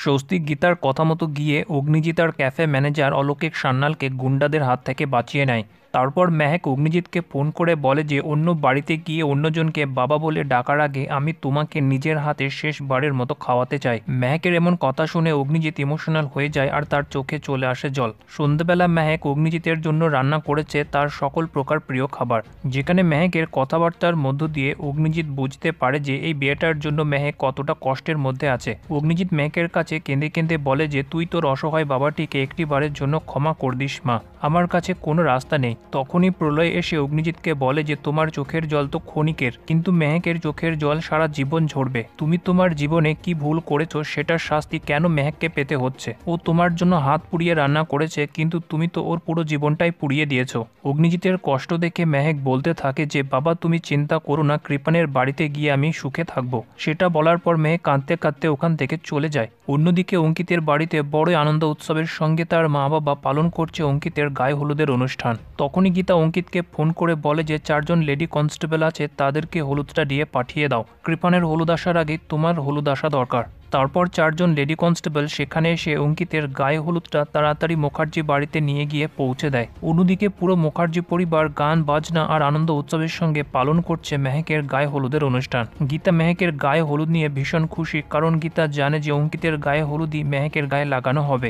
স্বস্তিক গীতার কথা মতো গিয়ে অগ্নিজিৎ আর ক্যাফে ম্যানেজার অলৌকিক সান্যালকে গুন্ডাদের হাত থেকে বাঁচিয়ে নেয়। তারপর মেহেক অগ্নিজিৎকে ফোন করে বলে যে অন্য বাড়িতে গিয়ে অন্যজনকে বাবা বলে ডাকার আগে আমি তোমাকে নিজের হাতে শেষবারের মতো খাওয়াতে চাই। মেহেকের এমন কথা শুনে অগ্নিজিৎ ইমোশনাল হয়ে যায় আর তার চোখে চলে আসে জল। সন্ধ্যেবেলা মেহেক অগ্নিজিতের জন্য রান্না করেছে তার সকল প্রকার প্রিয় খাবার, যেখানে মেহেকের কথাবার্তার মধ্য দিয়ে অগ্নিজিৎ বুঝতে পারে যে এই বিয়েটার জন্য মেহেক কতটা কষ্টের মধ্যে আছে। অগ্নিজিৎ মেহেকের কাছে কেঁদে কেঁদে বলে যে তুই তোর অসহায় বাবাটিকে একটিবারের জন্য ক্ষমা করে দিস মা, আমার কাছে কোনো রাস্তা নেই। তখনই প্রলয় এসে অগ্নিজিৎকে বলে যে তোমার চোখের জল তো ক্ষণিকের, কিন্তু মেহেকের চোখের জল সারা জীবন ঝরবে। তুমি তোমার জীবনে কি ভুল করেছো সেটার শাস্তি কেন মেহেককে পেতে হচ্ছে? ও তোমার জন্য হাত পুড়িয়ে রান্না করেছে, কিন্তু তুমি তো ওর পুরো জীবনটাই পুড়িয়ে দিয়েছো। অগ্নিজিতের কষ্ট দেখে মেহেক বলতে থাকে যে বাবা তুমি চিন্তা করো না, কৃপানের বাড়িতে গিয়ে আমি সুখে থাকবো। সেটা বলার পর মেহেক কাঁদতে কাঁদতে ওখান থেকে চলে যায়। অন্যদিকে অঙ্কিতের বাড়িতে বড় আনন্দ উৎসবের সঙ্গে তার মা বাবা পালন করছে অঙ্কিতের গায়ে হলুদের অনুষ্ঠান। তখনই গীতা অঙ্কিতকে ফোন করে বলে যে 4 জন লেডি কনস্টেবল আছে, তাদেরকে হলুদটা দিয়ে পাঠিয়ে দাও। কৃপানের হলুদ আসার আগে তোমার হলুদ আসা দরকার। তারপর 4 জন লেডি কনস্টেবল সেখানে এসে অঙ্কিতের গায়ে হলুদটা তাড়াতাড়ি মুখার্জি বাড়িতে নিয়ে গিয়ে পৌঁছে দেয়। অন্যদিকে পুরো মুখার্জি পরিবার গান বাজনা আর আনন্দ উৎসবের সঙ্গে পালন করছে মেহেকের গায়ে হলুদের অনুষ্ঠান। গীতা মেহেকের গায়ে হলুদ নিয়ে ভীষণ খুশি, কারণ গীতা জানে যে অঙ্কিতের গায়ে হলুদই মেহেকের গায়ে লাগানো হবে।